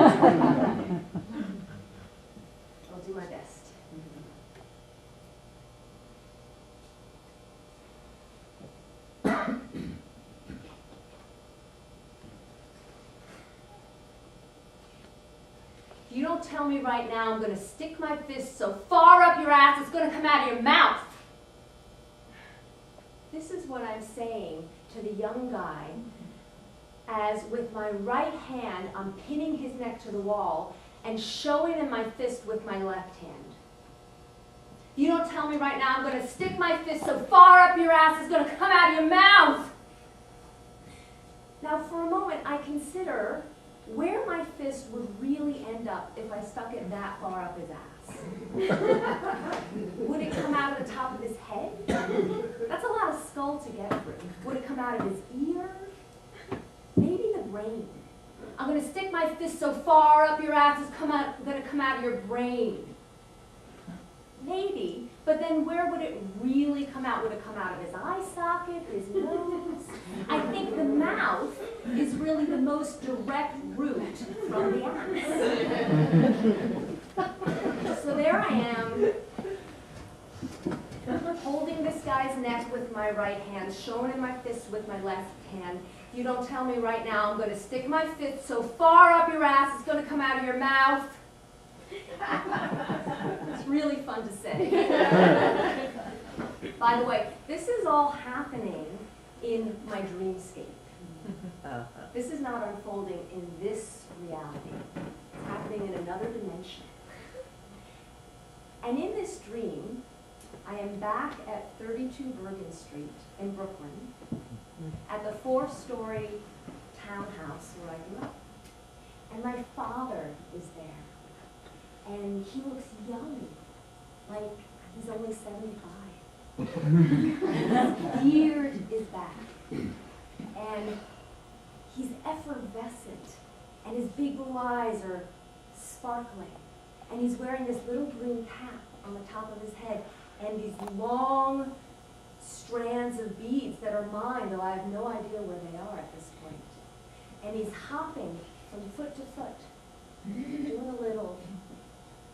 I'll do my best. If you don't tell me right now, I'm going to stick my fist so far up your ass it's going to come out of your mouth. This is what I'm saying to the young guy as with my right hand I'm pinning his neck to the wall and showing him my fist with my left hand. If you don't tell me right now, I'm going to stick my fist so far up your ass it's going to come out of your mouth. Now for a moment I consider where my fist would really end up if I stuck it that far up his ass. Would it come out of the top of his head? That's a lot of skull to get through. Would it come out of his ear? Maybe the brain. I'm going to stick my fist so far up your ass it's going to come out of your brain. Maybe, but then where would it really come out? Would it come out of his eye socket, his nose? I think the mouth is really the most direct route from the ass. So there I am, holding this guy's neck with my right hand, showing him my fist with my left hand. If you don't tell me right now, I'm going to stick my fist so far up your ass it's going to come out of your mouth. It's really fun to say. By the way, this is all happening in my dreamscape. This is not unfolding in this reality. It's happening in another dimension. And in this dream, I am back at 32 Bergen Street in Brooklyn at the 4-story townhouse where I grew up. And my father is there. And he looks young, like he's only 75. His beard is back. And he's effervescent. And his big blue eyes are sparkling. And he's wearing this little green cap on the top of his head. And these long strands of beads that are mine, though I have no idea where they are at this point. And he's hopping from foot to foot, doing a little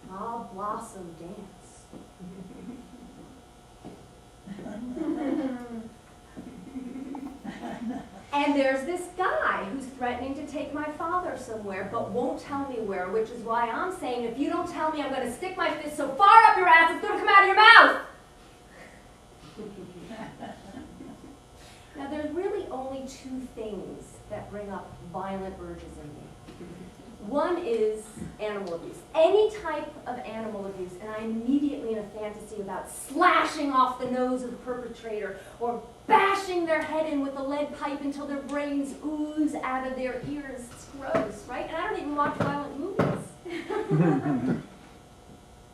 mob blossom dance. And there's this guy who's threatening to take my father somewhere, but won't tell me where, which is why I'm saying, if you don't tell me, I'm going to stick my fist so far up your ass, it's going to come out of your mouth. Now, there's really only two things that bring up violent urges in me. One is animal abuse, any type of animal abuse, and I'm immediately in a fantasy about slashing off the nose of the perpetrator or bashing their head in with a lead pipe until their brains ooze out of their ears. It's gross, right? And I don't even watch violent movies.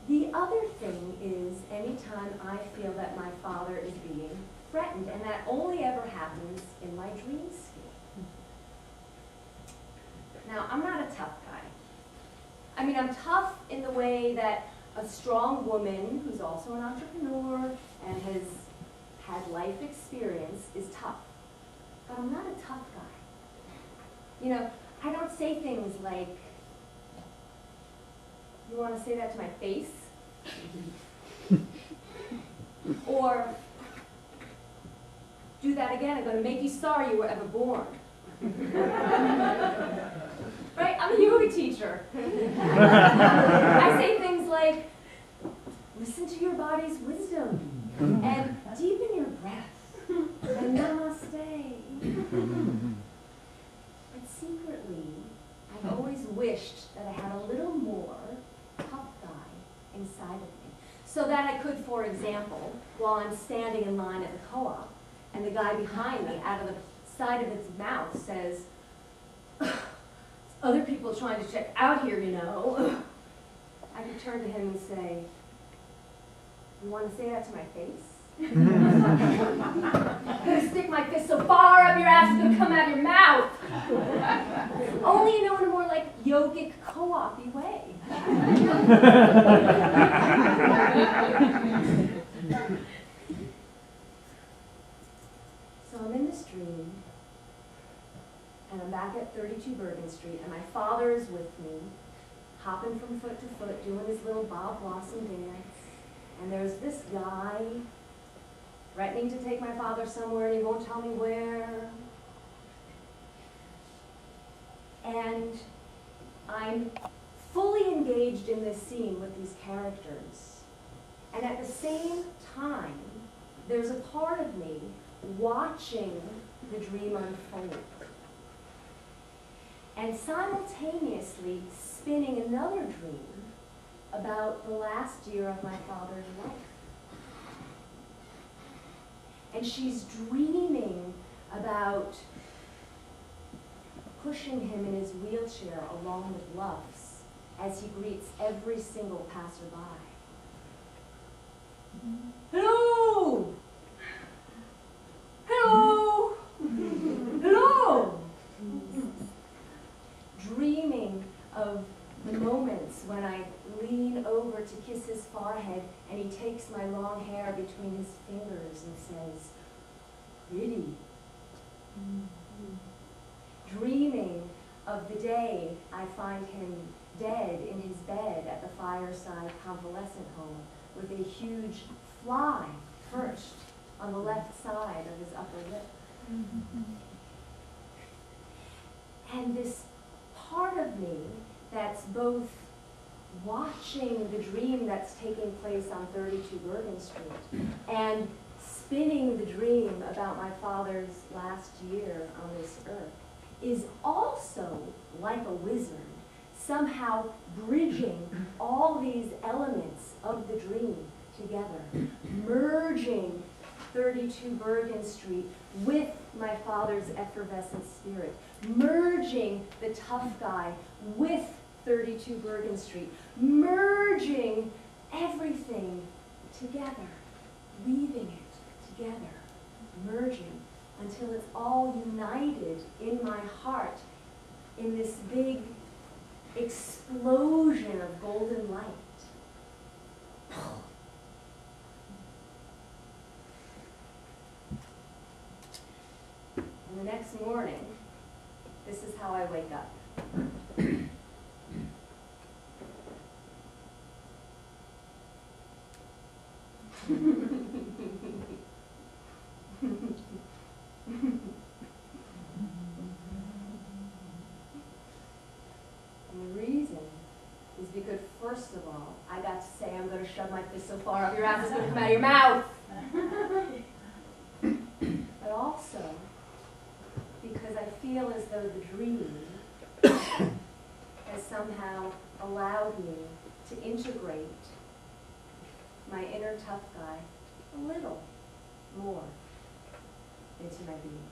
The other thing is anytime I feel that my father is being threatened, and that only ever happens in my dreamscape. Now, I'm not a tough guy. I mean, I'm tough in the way that a strong woman who's also an entrepreneur and has had life experience is tough. But I'm not a tough guy. You know, I don't say things like, you want to say that to my face? Or, do that again, I'm going to make you sorry you were ever born. Right? I'm a yoga teacher. I say things like, listen to your body's wisdom and deepen your breath and namaste. But secretly, I've always wished that I had a little more tough guy inside of me. So that I could, for example, while I'm standing in line at the co-op, and the guy behind me, out of the side of his mouth, says, other people trying to check out here, you know. I could turn to him and say, you want to say that to my face? I'm going to stick my fist so far up your ass it's going to come out of your mouth. Only, you know, in a more like yogic co-op-y way. So I'm in this dream, and I'm back at 32 Bergen Street, and my father is with me, hopping from foot to foot, doing his little Bob Blossom dance. And there's this guy threatening to take my father somewhere, and he won't tell me where. And I'm fully engaged in this scene with these characters. And at the same time, there's a part of me watching the dream unfold. And simultaneously spinning another dream about the last year of my father's life. And she's dreaming about pushing him in his wheelchair along the bluffs as he greets every single passerby. Hello! Hello! Hello! Dreaming of the moments when I lean over to kiss his forehead and he takes my long hair between his fingers and says, "Pretty." Dreaming of the day I find him dead in his bed at the fireside convalescent home with a huge fly perched on the left side of his upper lip. And this part of me that's both watching the dream that's taking place on 32 Bergen Street and spinning the dream about my father's last year on this earth is also, like a wizard, somehow bridging all these elements of the dream together, merging 32 Bergen Street with my father's effervescent spirit, merging the tough guy with 32 Bergen Street, merging everything together, weaving it together, merging until it's all united in my heart in this big explosion of golden light. And the next morning, this is how I wake up. And the reason is because, first of all, I got to say I'm going to shove my fist so far up your ass it's going to come out of your mouth. But also because I feel as though the dream has somehow allowed me to integrate my inner tough guy a little more into my being.